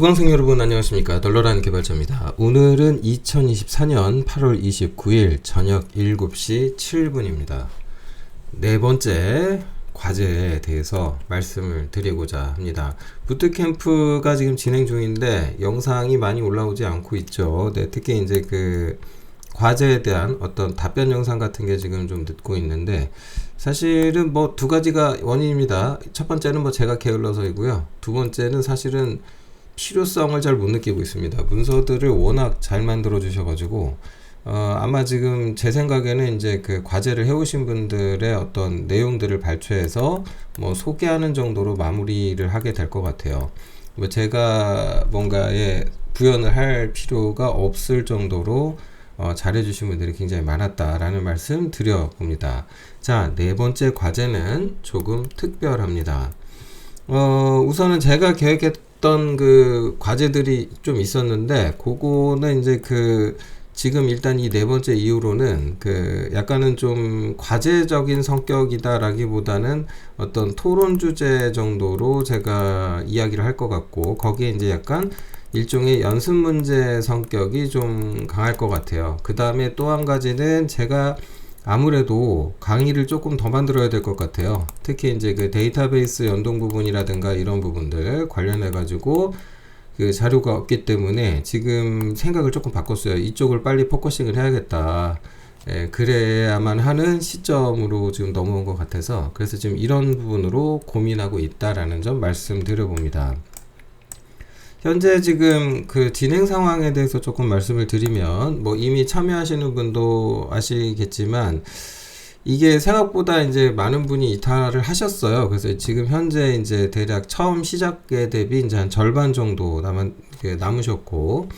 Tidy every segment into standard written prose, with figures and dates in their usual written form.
수강생 여러분 안녕하십니까. 널널한 개발자입니다. 오늘은 2024년 8월 29일 저녁 7시 7분입니다. 네 번째 과제에 대해서 말씀을 드리고자 합니다. 부트캠프가 지금 진행 중인데 영상이 많이 올라오지 않고 있죠. 네, 특히 이제 그 과제에 대한 어떤 답변 영상 같은 게 지금 좀 늦고 있는데, 사실은 뭐 두 가지가 원인입니다. 첫 번째는 뭐 제가 게을러서이고요. 두 번째는 사실은 필요성을 잘 못 느끼고 있습니다. 문서들을 워낙 잘 만들어 주셔가지고 아마 지금 제 생각에는 이제 그 과제를 해오신 분들의 어떤 내용들을 발췌해서 뭐 소개하는 정도로 마무리를 하게 될 것 같아요. 뭐 제가 뭔가에 부연을 할 필요가 없을 정도로 잘해주신 분들이 굉장히 많았다라는 말씀 드려봅니다. 자, 네 번째 과제는 조금 특별합니다. 우선은 제가 계획했던 그 과제들이 좀 있었는데, 그거는 이제 그 지금 일단 이 네 번째 이후로는 그 약간은 좀 과제적인 성격이다라기보다는 어떤 토론 주제 정도로 제가 이야기를 할 것 같고, 거기에 이제 약간 일종의 연습 문제 성격이 좀 강할 것 같아요. 그 다음에 또 한 가지는 제가 아무래도 강의를 조금 더 만들어야 될 것 같아요. 특히 이제 그 데이터베이스 연동 부분이라든가 이런 부분들 관련해 가지고 그 자료가 없기 때문에 지금 생각을 조금 바꿨어요. 이쪽을 빨리 포커싱을 해야겠다. 그래야만 하는 시점으로 지금 넘어온 것 같아서, 그래서 지금 이런 부분으로 고민하고 있다라는 점 말씀드려봅니다. 현재 지금 그 진행 상황에 대해서 조금 말씀을 드리면, 뭐 이미 참여하시는 분도 아시겠지만 이게 생각보다 이제 많은 분이 이탈을 하셨어요. 그래서 지금 현재 이제 대략 처음 시작에 대비 이제 한 절반 정도 남으셨고,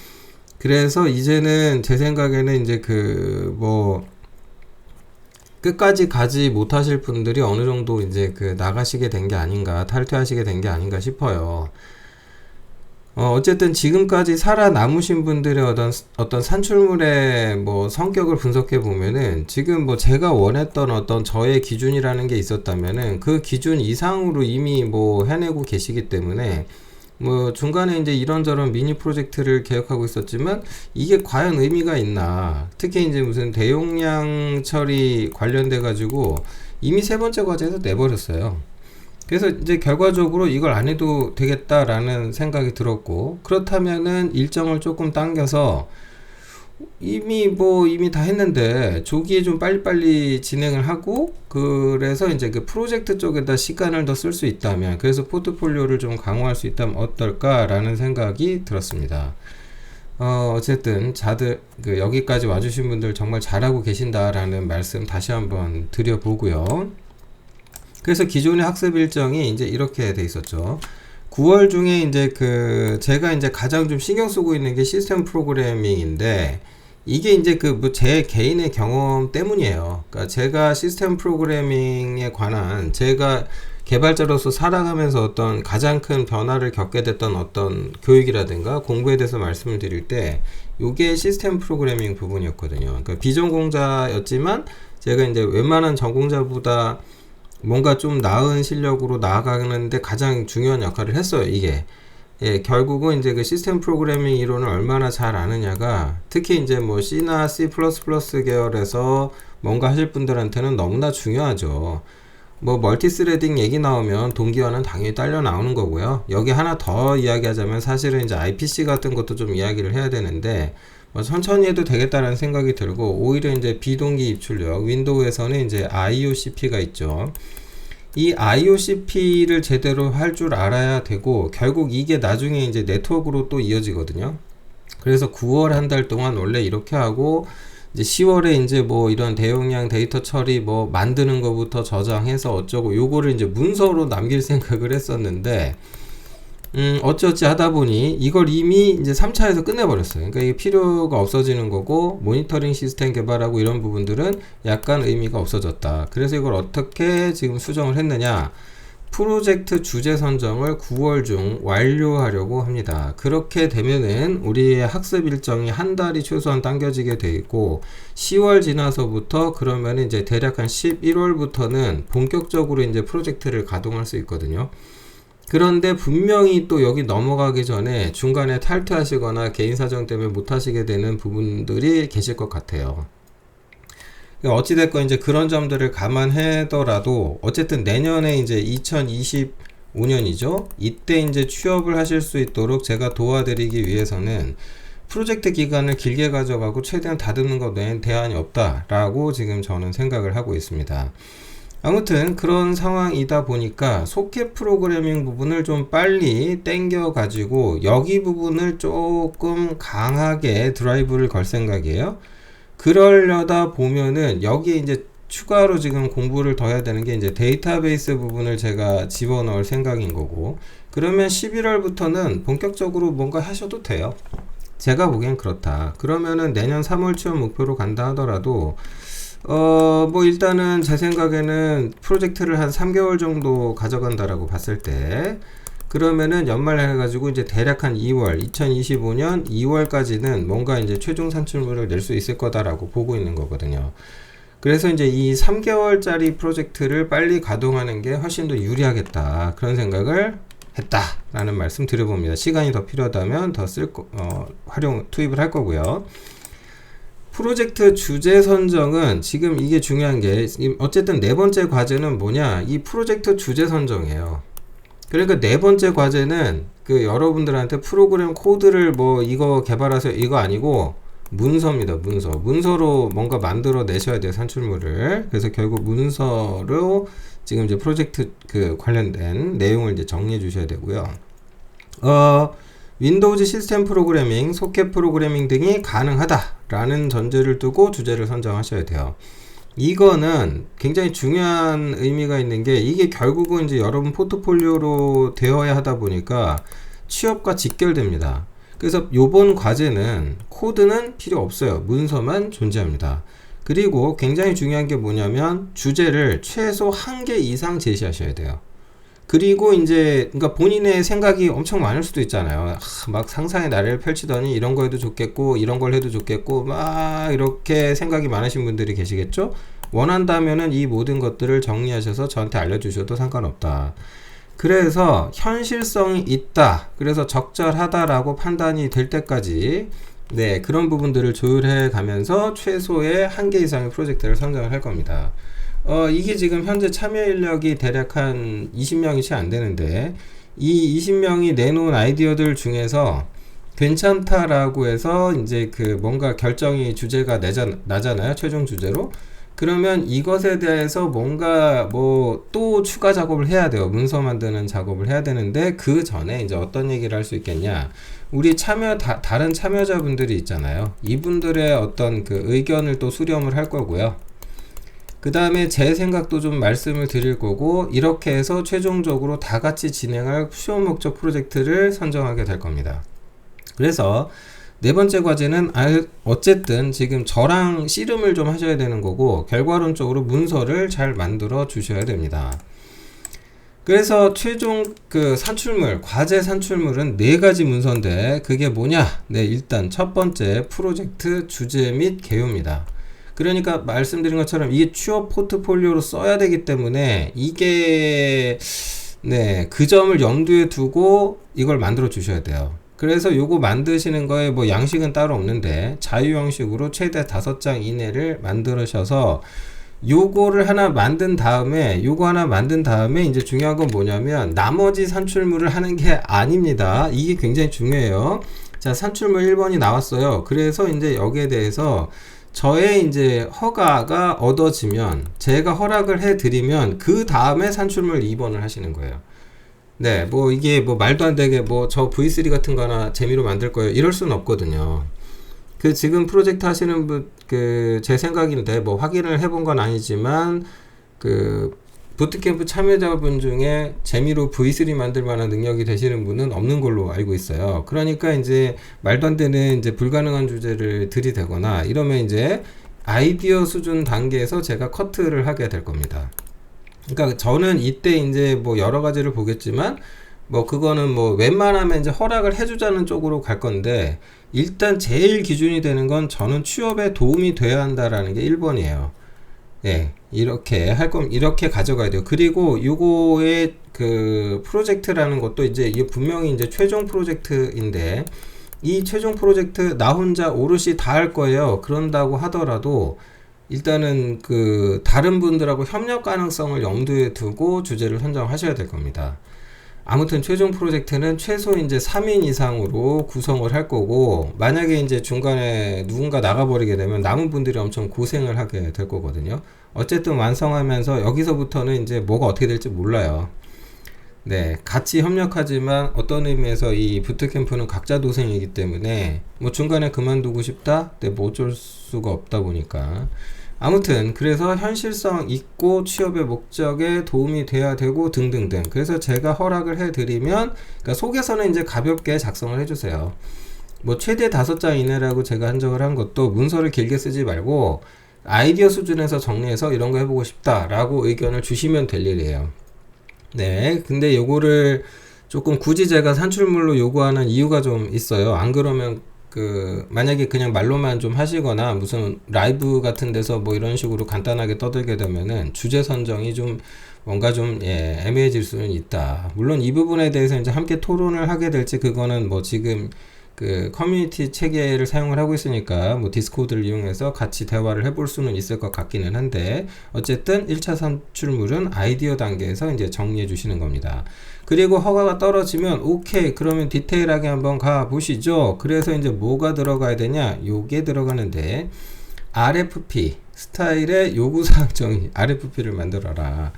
그래서 이제는 제 생각에는 이제 그 뭐 끝까지 가지 못하실 분들이 어느 정도 이제 그 나가시게 된 게 아닌가, 탈퇴하시게 된 게 아닌가 싶어요. 어쨌든 지금까지 살아남으신 분들의 어떤 산출물의 뭐 성격을 분석해 보면은, 지금 뭐 제가 원했던 어떤 저의 기준이라는 게 있었다면은 그 기준 이상으로 이미 뭐 해내고 계시기 때문에, 뭐 중간에 이제 이런저런 미니 프로젝트를 계획하고 있었지만 이게 과연 의미가 있나, 특히 이제 무슨 대용량 처리 관련돼 가지고 이미 세 번째 과제에서 내버렸어요. 그래서 이제 결과적으로 이걸 안 해도 되겠다라는 생각이 들었고, 그렇다면은 일정을 조금 당겨서 이미 다 했는데 조기에 좀 빨리빨리 진행을 하고, 그래서 이제 그 프로젝트 쪽에다 시간을 더 쓸 수 있다면, 그래서 포트폴리오를 좀 강화할 수 있다면 어떨까라는 생각이 들었습니다. 어쨌든 그 여기까지 와주신 분들 정말 잘하고 계신다라는 말씀 다시 한번 드려보고요. 그래서 기존의 학습 일정이 이제 이렇게 돼 있었죠. 9월 중에 이제 그 제가 이제 가장 좀 신경 쓰고 있는 게 시스템 프로그래밍인데, 이게 이제 그 뭐 제 개인의 경험 때문이에요. 그러니까 제가 시스템 프로그래밍에 관한, 제가 개발자로서 살아가면서 어떤 가장 큰 변화를 겪게 됐던 어떤 교육이라든가 공부에 대해서 말씀을 드릴 때, 요게 시스템 프로그래밍 부분이었거든요. 그러니까 비전공자였지만 제가 이제 웬만한 전공자보다 뭔가 좀 나은 실력으로 나아가는데 가장 중요한 역할을 했어요, 이게. 결국은 이제 그 시스템 프로그래밍 이론을 얼마나 잘 아느냐가, 특히 이제 뭐 C나 C++ 계열에서 뭔가 하실 분들한테는 너무나 중요하죠. 뭐 멀티스레딩 얘기 나오면 동기화는 당연히 딸려 나오는 거고요. 여기 하나 더 이야기하자면 사실은 이제 IPC 같은 것도 좀 이야기를 해야 되는데, 뭐 천천히 해도 되겠다라는 생각이 들고, 오히려 이제 비동기 입출력, 윈도우에서는 이제 IOCP가 있죠. 이 IOCP를 제대로 할 줄 알아야 되고, 결국 이게 나중에 이제 네트워크로 또 이어지거든요. 그래서 9월 한 달 동안 원래 이렇게 하고, 이제 10월에 이제 뭐 이런 대용량 데이터 처리 뭐 만드는 것부터 저장해서 어쩌고, 요거를 이제 문서로 남길 생각을 했었는데, 어찌어찌 하다 보니 이걸 이미 이제 3차에서 끝내버렸어요. 그러니까 이게 필요가 없어지는 거고, 모니터링 시스템 개발하고 이런 부분들은 약간 의미가 없어졌다. 그래서 이걸 어떻게 지금 수정을 했느냐, 프로젝트 주제 선정을 9월 중 완료하려고 합니다. 그렇게 되면은 우리의 학습 일정이 한 달이 최소한 당겨지게 돼 있고, 10월 지나서부터 그러면 이제 대략 한 11월부터는 본격적으로 이제 프로젝트를 가동할 수 있거든요. 그런데 분명히 또 여기 넘어가기 전에 중간에 탈퇴하시거나 개인 사정 때문에 못 하시게 되는 부분들이 계실 것 같아요. 어찌됐건 이제 그런 점들을 감안하더라도 어쨌든 내년에 이제 2025년이죠. 이때 이제 취업을 하실 수 있도록 제가 도와드리기 위해서는 프로젝트 기간을 길게 가져가고 최대한 다듬는 것 외엔 대안이 없다라고 지금 저는 생각을 하고 있습니다. 아무튼 그런 상황이다 보니까 소켓 프로그래밍 부분을 좀 빨리 땡겨 가지고 여기 부분을 조금 강하게 드라이브를 걸 생각이에요. 그러려다 보면은 여기에 이제 추가로 지금 공부를 더 해야 되는 게 이제 데이터베이스 부분을 제가 집어넣을 생각인 거고, 그러면 11월부터는 본격적으로 뭔가 하셔도 돼요. 제가 보기엔 그렇다. 그러면은 내년 3월 취업 목표로 간다 하더라도 뭐 일단은 제 생각에는 프로젝트를 한 3개월 정도 가져간다라고 봤을 때, 그러면은 연말 해가지고 이제 대략 한 2025년 2월까지는 뭔가 이제 최종 산출물을 낼 수 있을 거다라고 보고 있는 거거든요. 그래서 이제 이 3개월짜리 프로젝트를 빨리 가동하는 게 훨씬 더 유리하겠다, 그런 생각을 했다라는 말씀 드려봅니다. 시간이 더 필요하다면 더 투입을 할 거고요. 프로젝트 주제 선정은 지금 이게 중요한 게, 어쨌든 네 번째 과제는 뭐냐, 이 프로젝트 주제 선정이에요. 그러니까 네 번째 과제는 그 여러분들한테 프로그램 코드를 뭐 이거 개발하세요 이거 아니고 문서입니다. 문서로 뭔가 만들어 내셔야 돼요, 산출물을. 그래서 결국 문서로 지금 이제 프로젝트 그 관련된 내용을 이제 정리해 주셔야 되고요. 윈도우즈 시스템 프로그래밍, 소켓 프로그래밍 등이 가능하다라는 전제를 두고 주제를 선정하셔야 돼요. 이거는 굉장히 중요한 의미가 있는 게, 이게 결국은 이제 여러분 포트폴리오로 되어야 하다 보니까 취업과 직결됩니다. 그래서 요번 과제는 코드는 필요 없어요. 문서만 존재합니다. 그리고 굉장히 중요한 게 뭐냐면 주제를 최소 1개 이상 제시하셔야 돼요. 그리고 이제 그러니까 본인의 생각이 엄청 많을 수도 있잖아요. 막 상상의 나래를 펼치더니 이런 거 해도 좋겠고 이런 걸 해도 좋겠고 막 이렇게 생각이 많으신 분들이 계시겠죠. 원한다면은 이 모든 것들을 정리하셔서 저한테 알려주셔도 상관없다. 그래서 현실성이 있다, 그래서 적절하다라고 판단이 될 때까지 그런 부분들을 조율해 가면서 최소의 1개 이상의 프로젝트를 선정을 할 겁니다. 이게 지금 현재 참여 인력이 대략 한 20명이 채 안 되는데, 이 20명이 내놓은 아이디어들 중에서 괜찮다라고 해서 이제 그 뭔가 결정이 주제가 나잖아요, 최종 주제로. 그러면 이것에 대해서 뭔가 뭐 또 추가 작업을 해야 돼요. 문서 만드는 작업을 해야 되는데, 그 전에 이제 어떤 얘기를 할 수 있겠냐, 우리 다른 참여자분들이 있잖아요. 이분들의 어떤 그 의견을 또 수렴을 할 거고요. 그 다음에 제 생각도 좀 말씀을 드릴 거고, 이렇게 해서 최종적으로 다 같이 진행할 수업 목적 프로젝트를 선정하게 될 겁니다. 그래서 네 번째 과제는 어쨌든 지금 저랑 씨름을 좀 하셔야 되는 거고, 결과론적으로 문서를 잘 만들어 주셔야 됩니다. 그래서 최종 그 산출물, 과제 산출물은 4가지 문서인데, 그게 뭐냐? 일단 첫 번째 프로젝트 주제 및 개요입니다. 그러니까 말씀드린 것처럼 이게 취업 포트폴리오로 써야 되기 때문에 이게 그 점을 염두에 두고 이걸 만들어 주셔야 돼요. 그래서 요거 만드시는 거에 뭐 양식은 따로 없는데 자유 형식으로 최대 5장 이내를 만들으셔서 요거를 하나 만든 다음에 이제 중요한 건 뭐냐면 나머지 산출물을 하는 게 아닙니다. 이게 굉장히 중요해요. 자, 산출물 1번이 나왔어요. 그래서 이제 여기에 대해서 저의 이제 허가가 얻어지면, 제가 허락을 해드리면 그 다음에 산출물 2번을 하시는 거예요. 뭐 이게 뭐 말도 안 되게 뭐 저 V3 같은 거나 재미로 만들 거예요, 이럴 수는 없거든요. 그 지금 프로젝트 하시는 분, 제 생각인데 뭐 확인을 해본 건 아니지만 그 부트캠프 참여자분 중에 재미로 V3 만들 만한 능력이 되시는 분은 없는 걸로 알고 있어요. 그러니까 이제 말도 안 되는 이제 불가능한 주제를 들이대거나 이러면 이제 아이디어 수준 단계에서 제가 커트를 하게 될 겁니다. 그러니까 저는 이때 이제 뭐 여러 가지를 보겠지만, 뭐 그거는 뭐 웬만하면 이제 허락을 해주자는 쪽으로 갈 건데, 일단 제일 기준이 되는 건 저는 취업에 도움이 돼야 한다라는 게 1번이에요. 이렇게 할 거면 이렇게 가져가야 돼요. 그리고 요거의 그 프로젝트라는 것도 이제 이게 분명히 이제 최종 프로젝트인데, 이 최종 프로젝트 나 혼자 오롯이 다 할 거예요. 그런다고 하더라도 일단은 그 다른 분들하고 협력 가능성을 염두에 두고 주제를 선정하셔야 될 겁니다. 아무튼 최종 프로젝트는 최소 이제 3인 이상으로 구성을 할 거고, 만약에 이제 중간에 누군가 나가버리게 되면 남은 분들이 엄청 고생을 하게 될 거거든요. 어쨌든 완성하면서 여기서부터는 이제 뭐가 어떻게 될지 몰라요. 네, 같이 협력하지만 어떤 의미에서 이 부트캠프는 각자 도생이기 때문에 뭐 중간에 그만두고 싶다? 네, 뭐 어쩔 수가 없다 보니까. 아무튼 그래서 현실성 있고 취업의 목적에 도움이 돼야 되고 등등등. 그래서 제가 허락을 해드리면, 그러니까 속에서는 이제 가볍게 작성을 해주세요. 뭐 최대 5장 이내라고 제가 한정을 한 것도 문서를 길게 쓰지 말고 아이디어 수준에서 정리해서 이런 거 해보고 싶다 라고 의견을 주시면 될 일이에요. 네, 근데 요거를 조금 굳이 제가 산출물로 요구하는 이유가 좀 있어요. 안 그러면 그 만약에 그냥 말로만 좀 하시거나 무슨 라이브 같은 데서 뭐 이런 식으로 간단하게 떠들게 되면은 주제 선정이 좀 뭔가 좀 애매해질 수는 있다. 물론 이 부분에 대해서 이제 함께 토론을 하게 될지, 그거는 뭐 지금 그 커뮤니티 체계를 사용을 하고 있으니까 뭐 디스코드를 이용해서 같이 대화를 해볼 수는 있을 것 같기는 한데, 어쨌든 1차 산출물은 아이디어 단계에서 이제 정리해 주시는 겁니다. 그리고 허가가 떨어지면 오케이, 그러면 디테일하게 한번 가 보시죠. 그래서 이제 뭐가 들어가야 되냐, 요게 들어가는데, RFP 스타일의 요구사항 정의, RFP를 만들어라.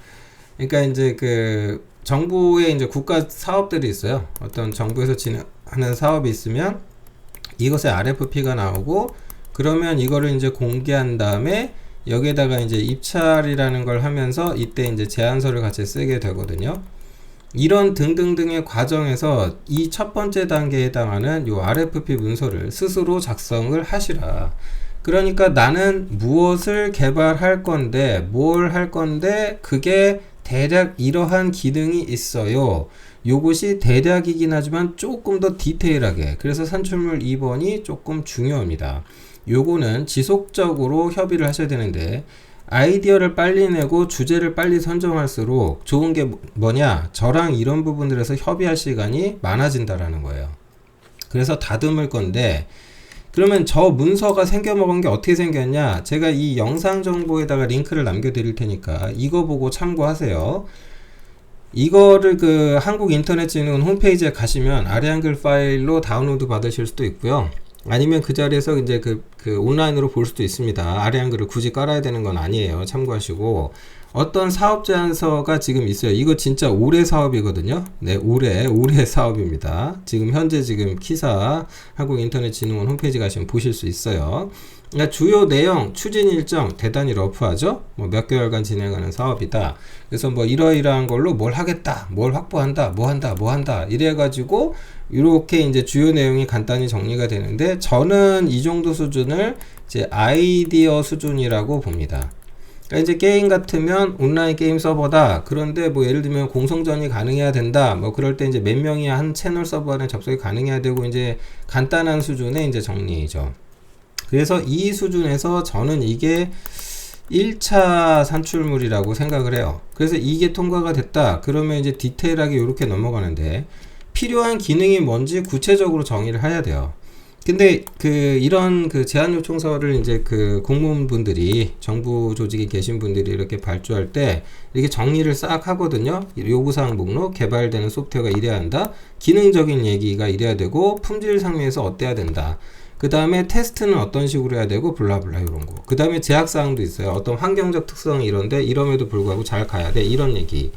그러니까 이제 그 정부의 이제 국가 사업들이 있어요. 어떤 정부에서 진행하는 사업이 있으면 이것에 RFP가 나오고, 그러면 이거를 이제 공개한 다음에 여기에다가 이제 입찰이라는 걸 하면서 이때 이제 제안서를 같이 쓰게 되거든요. 이런 등등등의 과정에서 이 첫 번째 단계에 해당하는 요 RFP 문서를 스스로 작성을 하시라. 그러니까 나는 무엇을 개발할 건데, 뭘 할 건데, 그게 대략 이러한 기능이 있어요. 요것이 대략이긴 하지만 조금 더 디테일하게. 그래서 산출물 2번이 조금 중요합니다. 요거는 지속적으로 협의를 하셔야 되는데, 아이디어를 빨리 내고 주제를 빨리 선정할수록 좋은 게 뭐냐, 저랑 이런 부분들에서 협의할 시간이 많아진다라는 거예요. 그래서 다듬을 건데, 그러면 저 문서가 생겨먹은 게 어떻게 생겼냐, 제가 이 영상 정보에다가 링크를 남겨 드릴 테니까 이거 보고 참고하세요. 이거를 그 한국인터넷진흥원 홈페이지에 가시면 아래 한글 파일로 다운로드 받으실 수도 있고요. 아니면 그 자리에서 이제 그 온라인으로 볼 수도 있습니다. 아래 한글을 굳이 깔아야 되는 건 아니에요. 참고하시고, 어떤 사업 제안서가 지금 있어요. 이거 진짜 올해 사업이거든요. 네, 올해 사업입니다. 지금 현재 지금 키사 한국인터넷진흥원 홈페이지 가시면 보실 수 있어요. 그러니까 주요 내용, 추진 일정 대단히 러프하죠. 뭐 몇 개월간 진행하는 사업이다. 그래서 뭐 이러이러한 걸로 뭘 하겠다, 뭘 확보한다, 뭐 한다 이래가지고 이렇게 이제 주요 내용이 간단히 정리가 되는데, 저는 이 정도 수준을 이제 아이디어 수준이라고 봅니다. 그러니까 이제 게임 같으면 온라인 게임 서버다. 그런데 뭐 예를 들면 공성전이 가능해야 된다. 뭐 그럴 때 이제 몇 명이 한 채널 서버 안에 접속이 가능해야 되고, 이제 간단한 수준의 이제 정리죠. 그래서 이 수준에서 저는 이게 1차 산출물이라고 생각을 해요. 그래서 이게 통과가 됐다. 그러면 이제 디테일하게 이렇게 넘어가는데, 필요한 기능이 뭔지 구체적으로 정의를 해야 돼요. 근데 이런 제안 요청서를 이제 공무원분들이, 정부 조직에 계신 분들이 이렇게 발주할 때 이렇게 정리를 싹 하거든요. 요구사항 목록, 개발되는 소프트웨어가 이래야 한다, 기능적인 얘기가 이래야 되고, 품질 상면에서 어때야 된다, 그 다음에 테스트는 어떤 식으로 해야 되고, 블라블라 이런 거. 그 다음에 제약사항도 있어요. 어떤 환경적 특성이 이런데 이럼에도 불구하고 잘 가야 돼, 이런 얘기.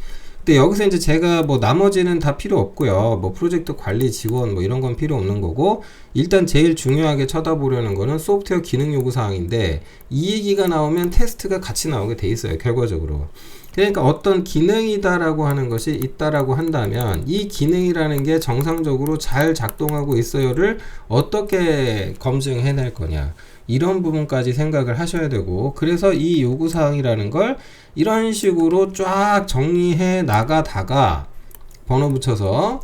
근데 여기서 이제 제가 뭐 나머지는 다 필요 없고요. 뭐 프로젝트 관리 지원 뭐 이런 건 필요 없는 거고, 일단 제일 중요하게 쳐다보려는 거는 소프트웨어 기능 요구 사항인데, 이 얘기가 나오면 테스트가 같이 나오게 돼 있어요, 결과적으로. 그러니까 어떤 기능이다라고 하는 것이 있다라고 한다면, 이 기능이라는 게 정상적으로 잘 작동하고 있어요를 어떻게 검증해낼 거냐, 이런 부분까지 생각을 하셔야 되고, 그래서 이 요구사항이라는 걸 이런 식으로 쫙 정리해 나가다가 번호 붙여서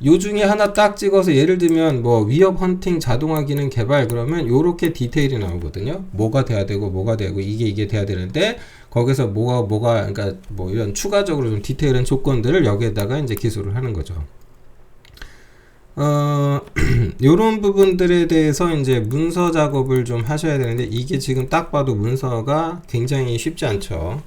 요 중에 하나 딱 찍어서 예를 들면 뭐 위협 헌팅 자동화 기능 개발 그러면 요렇게 디테일이 나오거든요. 뭐가 돼야 되고 뭐가 되고 이게 돼야 되는데 거기서 뭐가 그러니까 뭐 이런 추가적으로 좀 디테일한 조건들을 여기에다가 이제 기술을 하는 거죠. 요런 부분들에 대해서 이제 문서 작업을 좀 하셔야 되는데 이게 지금 딱 봐도 문서가 굉장히 쉽지 않죠.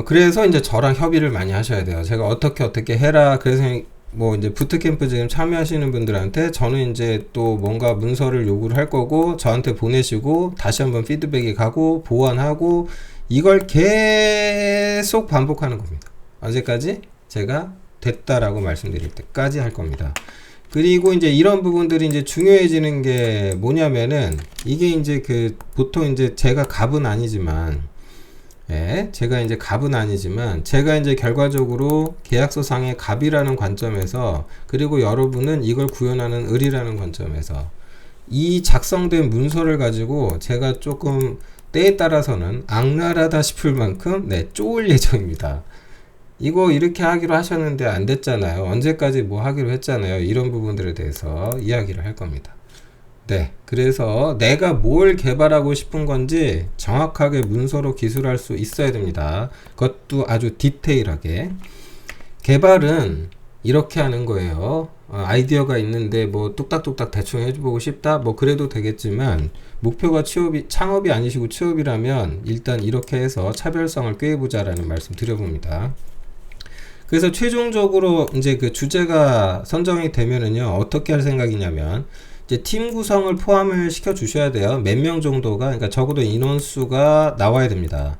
그래서 이제 저랑 협의를 많이 하셔야 돼요. 제가 어떻게 해라. 그래서 뭐 이제 부트캠프 지금 참여하시는 분들한테 저는 이제 또 뭔가 문서를 요구를 할 거고 저한테 보내시고 다시 한번 피드백이 가고 보완하고 이걸 계속 반복하는 겁니다. 언제까지? 제가 됐다라고 말씀드릴 때까지 할 겁니다. 그리고 이제 이런 부분들이 이제 중요해지는 게 뭐냐면은 이게 이제 그 보통 이제 제가 갑은 아니지만 제가 이제 결과적으로 계약서상의 갑이라는 관점에서 그리고 여러분은 이걸 구현하는 을이라는 관점에서 이 작성된 문서를 가지고 제가 조금 때에 따라서는 악랄하다 싶을 만큼 쪼을 예정입니다. 이거 이렇게 하기로 하셨는데 안 됐잖아요. 언제까지 뭐 하기로 했잖아요. 이런 부분들에 대해서 이야기를 할 겁니다. 그래서 내가 뭘 개발하고 싶은 건지 정확하게 문서로 기술할 수 있어야 됩니다. 그것도 아주 디테일하게. 개발은 이렇게 하는 거예요. 아이디어가 있는데 뭐 뚝딱뚝딱 대충 해보고 싶다? 뭐 그래도 되겠지만 목표가 창업이 아니시고 취업이라면 일단 이렇게 해서 차별성을 꾀해보자 라는 말씀 드려봅니다. 그래서 최종적으로 이제 그 주제가 선정이 되면은요, 어떻게 할 생각이냐면, 이제 팀 구성을 포함을 시켜 주셔야 돼요. 몇 명 정도가, 그러니까 적어도 인원수가 나와야 됩니다.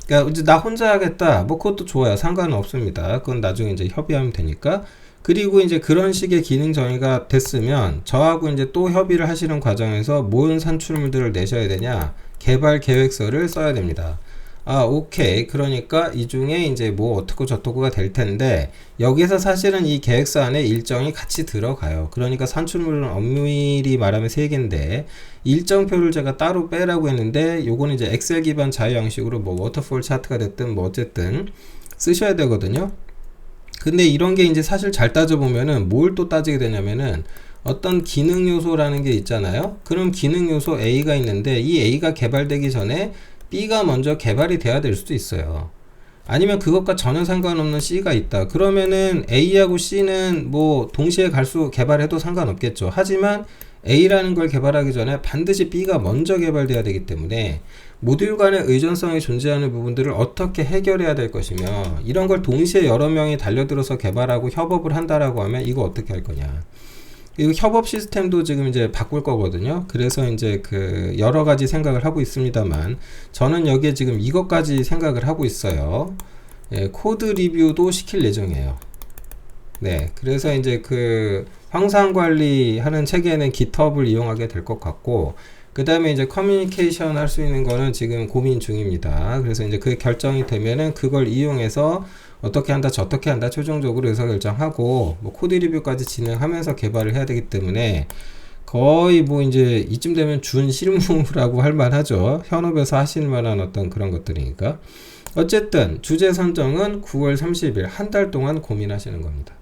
그러니까 이제 나 혼자 하겠다. 뭐 그것도 좋아요. 상관은 없습니다. 그건 나중에 이제 협의하면 되니까. 그리고 이제 그런 식의 기능 정의가 됐으면 저하고 이제 또 협의를 하시는 과정에서 모든 산출물들을 내셔야 되냐? 개발 계획서를 써야 됩니다. 오케이. 그러니까 이 중에 이제 뭐 어떻고 저떻고가 될 텐데 여기서 사실은 이 계획서 안에 일정이 같이 들어가요. 그러니까 산출물은 엄밀히 말하면 3개인데 일정표를 제가 따로 빼라고 했는데 요거는 이제 엑셀 기반 자유 형식으로 뭐 워터폴 차트가 됐든 뭐 어쨌든 쓰셔야 되거든요. 근데 이런 게 이제 사실 잘 따져보면은 뭘 또 따지게 되냐면은 어떤 기능 요소라는 게 있잖아요. 그럼 기능 요소 A가 있는데 이 A가 개발되기 전에 B가 먼저 개발이 돼야 될 수도 있어요. 아니면 그것과 전혀 상관없는 C가 있다. 그러면은 A하고 C는 뭐 동시에 개발해도 상관없겠죠. 하지만 A라는 걸 개발하기 전에 반드시 B가 먼저 개발돼야 되기 때문에 모듈 간의 의존성이 존재하는 부분들을 어떻게 해결해야 될 것이며 이런 걸 동시에 여러 명이 달려들어서 개발하고 협업을 한다라고 하면 이거 어떻게 할 거냐. 그리고 협업 시스템도 지금 이제 바꿀 거거든요. 그래서 이제 그 여러 가지 생각을 하고 있습니다만 저는 여기에 지금 이것까지 생각을 하고 있어요. 코드 리뷰도 시킬 예정이에요. 그래서 이제 그 형상 관리하는 체계는 GitHub을 이용하게 될 것 같고 그 다음에 이제 커뮤니케이션 할 수 있는 거는 지금 고민 중입니다. 그래서 이제 그게 결정이 되면은 그걸 이용해서 어떻게 한다 저떻게 한다 최종적으로 의사결정하고 뭐 코드 리뷰까지 진행하면서 개발을 해야 되기 때문에 거의 뭐 이제 이쯤 되면 준 실무라고 할 만하죠. 현업에서 하실 만한 어떤 그런 것들이니까. 어쨌든 주제 선정은 9월 30일 한 달 동안 고민하시는 겁니다.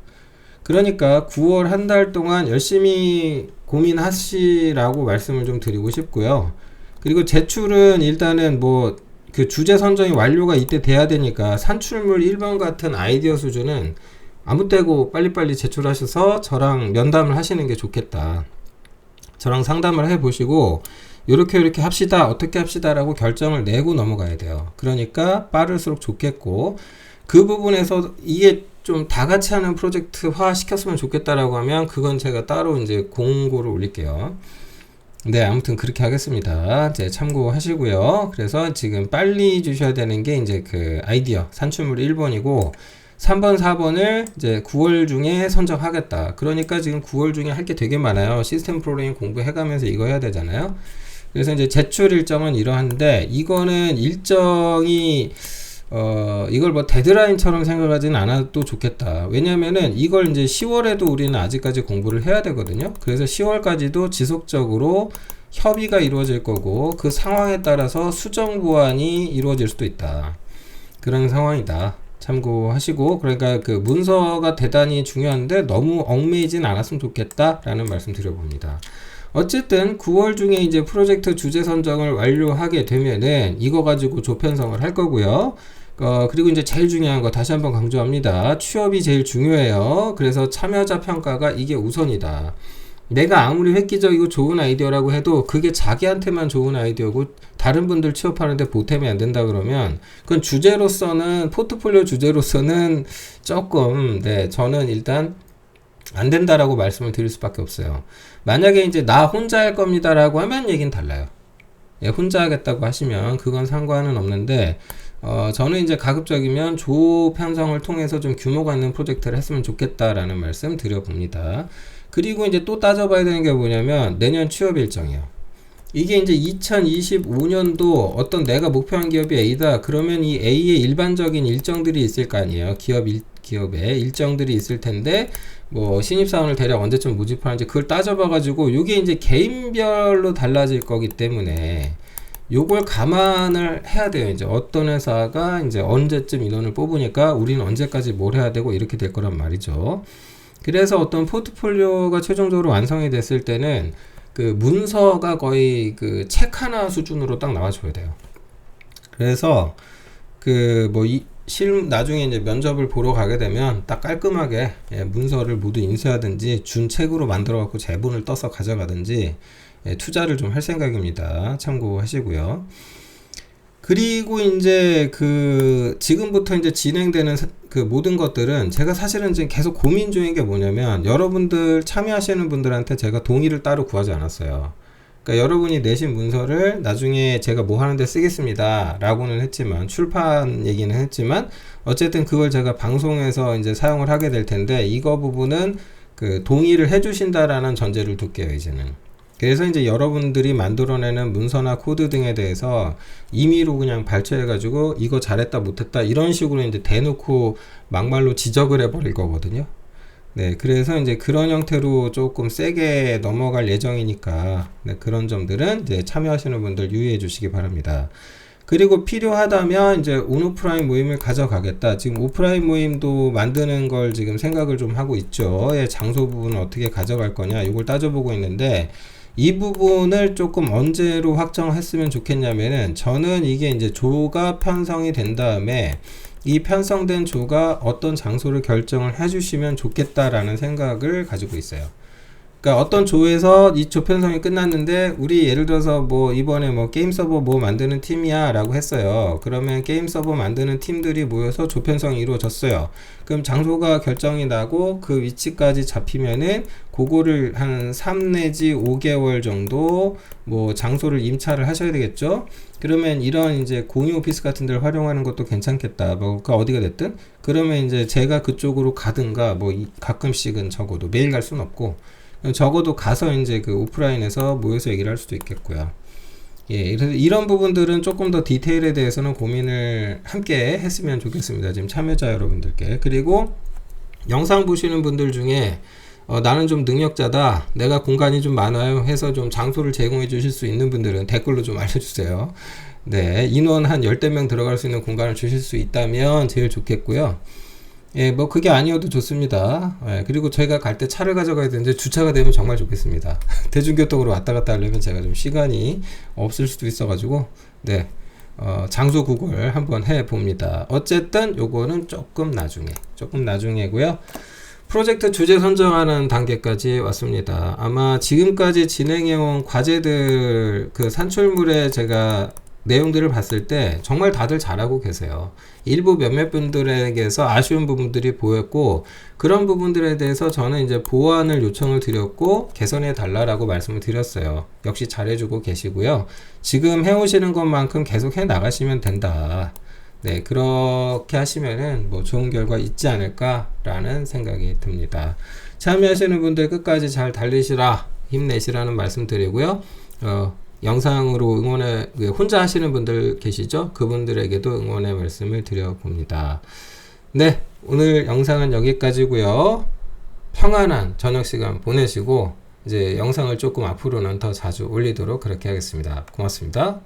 그러니까 9월 한 달 동안 열심히 고민하시라고 말씀을 좀 드리고 싶고요. 그리고 제출은 일단은 뭐 그 주제 선정이 완료가 이때 돼야 되니까 산출물 1번 같은 아이디어 수준은 아무 때고 빨리빨리 제출하셔서 저랑 면담을 하시는 게 좋겠다. 저랑 상담을 해보시고 요렇게 합시다 어떻게 합시다 라고 결정을 내고 넘어가야 돼요. 그러니까 빠를수록 좋겠고 그 부분에서 이게 좀 다같이 하는 프로젝트화 시켰으면 좋겠다라고 하면 그건 제가 따로 이제 공고를 올릴게요. 아무튼 그렇게 하겠습니다. 이제 참고하시고요. 그래서 지금 빨리 주셔야 되는 게 이제 그 아이디어 산출물 1번이고 3번, 4번을 이제 9월 중에 선정하겠다. 그러니까 지금 9월 중에 할 게 되게 많아요. 시스템 프로그래밍 공부해가면서 이거 해야 되잖아요. 그래서 이제 제출 일정은 이러한데 이거는 일정이 이걸 뭐 데드라인처럼 생각하지는 않아도 좋겠다. 왜냐면은 이걸 이제 10월에도 우리는 아직까지 공부를 해야 되거든요. 그래서 10월까지도 지속적으로 협의가 이루어질 거고 그 상황에 따라서 수정 보완이 이루어질 수도 있다. 그런 상황이다. 참고하시고, 그러니까 그 문서가 대단히 중요한데 너무 얽매이진 않았으면 좋겠다라는 말씀 드려봅니다. 어쨌든 9월 중에 이제 프로젝트 주제 선정을 완료하게 되면은 이거 가지고 조편성을 할 거고요. 그리고 이제 제일 중요한 거 다시 한번 강조합니다. 취업이 제일 중요해요. 그래서 참여자 평가가 이게 우선이다. 내가 아무리 획기적이고 좋은 아이디어라고 해도 그게 자기한테만 좋은 아이디어고 다른 분들 취업하는데 보탬이 안 된다 그러면 그건 주제로서는, 포트폴리오 주제로서는 조금, 네, 저는 일단 안 된다라고 말씀을 드릴 수밖에 없어요. 만약에 이제 나 혼자 할 겁니다라고 하면 얘기는 달라요. 예, 혼자 하겠다고 하시면 그건 상관은 없는데, 저는 이제 가급적이면 조 편성을 통해서 좀 규모가 있는 프로젝트를 했으면 좋겠다라는 말씀 드려봅니다. 그리고 이제 또 따져봐야 되는 게 뭐냐면 내년 취업 일정이에요. 이게 이제 2025년도 어떤 내가 목표한 기업이 A다. 그러면 이 A의 일반적인 일정들이 있을 거 아니에요. 기업에 일정들이 있을 텐데, 뭐 신입사원을 대략 언제쯤 모집하는지 그걸 따져봐가지고 요게 이제 개인별로 달라질 거기 때문에 요걸 감안을 해야 돼요. 이제 어떤 회사가 이제 언제쯤 인원을 뽑으니까 우리는 언제까지 뭘 해야 되고 이렇게 될 거란 말이죠. 그래서 어떤 포트폴리오가 최종적으로 완성이 됐을 때는 그 문서가 거의 그 책 하나 수준으로 딱 나와줘야 돼요. 그래서 그 뭐 나중에 이제 면접을 보러 가게 되면 딱 깔끔하게 문서를 모두 인쇄하든지 준 책으로 만들어 갖고 제본을 떠서 가져가든지 투자를 좀 할 생각입니다. 참고하시고요. 그리고 이제 그 지금부터 이제 진행되는 그 모든 것들은 제가 사실은 지금 계속 고민 중인 게 뭐냐면, 여러분들 참여하시는 분들한테 제가 동의를 따로 구하지 않았어요. 그러니까 여러분이 내신 문서를 나중에 제가 뭐 하는데 쓰겠습니다 라고는 했지만, 출판 얘기는 했지만, 어쨌든 그걸 제가 방송에서 이제 사용을 하게 될 텐데, 이거 부분은 그 동의를 해주신다라는 전제를 둘게요, 이제는. 그래서 이제 여러분들이 만들어내는 문서나 코드 등에 대해서 임의로 그냥 발췌해가지고 이거 잘했다 못했다 이런 식으로 이제 대놓고 막말로 지적을 해버릴 거거든요. 네, 그래서 이제 그런 형태로 조금 세게 넘어갈 예정이니까, 네, 그런 점들은 이제 참여하시는 분들 유의해 주시기 바랍니다. 그리고 필요하다면 이제 온오프라인 모임을 가져가겠다. 지금 오프라인 모임도 만드는 걸 지금 생각을 좀 하고 있죠. 장소 부분을 어떻게 가져갈 거냐 이걸 따져보고 있는데, 이 부분을 조금 언제로 확정했으면 좋겠냐면은, 저는 이게 이제 조가 편성이 된 다음에 이 편성된 조가 어떤 장소를 결정을 해주시면 좋겠다라는 생각을 가지고 있어요. 그러니까 어떤 조에서 이 조 편성이 끝났는데 우리 예를 들어서 뭐 이번에 뭐 게임 서버 뭐 만드는 팀이야 라고 했어요. 그러면 게임 서버 만드는 팀들이 모여서 조 편성이 이루어졌어요. 그럼 장소가 결정이 나고 그 위치까지 잡히면은 그거를 한 3 내지 5개월 정도 뭐 장소를 임차를 하셔야 되겠죠. 그러면 이런 이제 공유 오피스 같은 데를 활용하는 것도 괜찮겠다. 뭐 그 어디가 됐든 그러면 이제 제가 그쪽으로 가든가 뭐 가끔씩은 적어도 매일 갈 수는 없고 적어도 가서 이제 그 오프라인에서 모여서 얘기를 할 수도 있겠고요. 예, 그래서 이런 부분들은 조금 더 디테일에 대해서는 고민을 함께 했으면 좋겠습니다. 지금 참여자 여러분들께. 그리고 영상 보시는 분들 중에 나는 좀 능력자다, 내가 공간이 좀 많아요 해서 좀 장소를 제공해 주실 수 있는 분들은 댓글로 좀 알려주세요. 네, 인원 한 10대 명 들어갈 수 있는 공간을 주실 수 있다면 제일 좋겠고요. 예, 뭐 그게 아니어도 좋습니다. 예, 그리고 저희가 갈 때 차를 가져가야 되는데 주차가 되면 정말 좋겠습니다. 대중교통으로 왔다 갔다 하려면 제가 좀 시간이 없을 수도 있어가지고, 네, 장소 구글 한번 해봅니다. 어쨌든 요거는 조금 나중에고요. 프로젝트 주제 선정하는 단계까지 왔습니다. 아마 지금까지 진행해온 과제들 그 산출물에 제가 내용들을 봤을 때 정말 다들 잘하고 계세요. 일부 몇몇 분들에게서 아쉬운 부분들이 보였고, 그런 부분들에 대해서 저는 이제 보완을 요청을 드렸고 개선해 달라라고 말씀을 드렸어요. 역시 잘해주고 계시고요. 지금 해오시는 것만큼 계속 해 나가시면 된다. 네, 그렇게 하시면은 뭐 좋은 결과 있지 않을까라는 생각이 듭니다. 참여하시는 분들 끝까지 잘 달리시라, 힘내시라는 말씀 드리고요. 영상으로 혼자 하시는 분들 계시죠? 그분들에게도 응원의 말씀을 드려봅니다. 네, 오늘 영상은 여기까지고요. 평안한 저녁 시간 보내시고 이제 영상을 조금 앞으로는 더 자주 올리도록 그렇게 하겠습니다. 고맙습니다.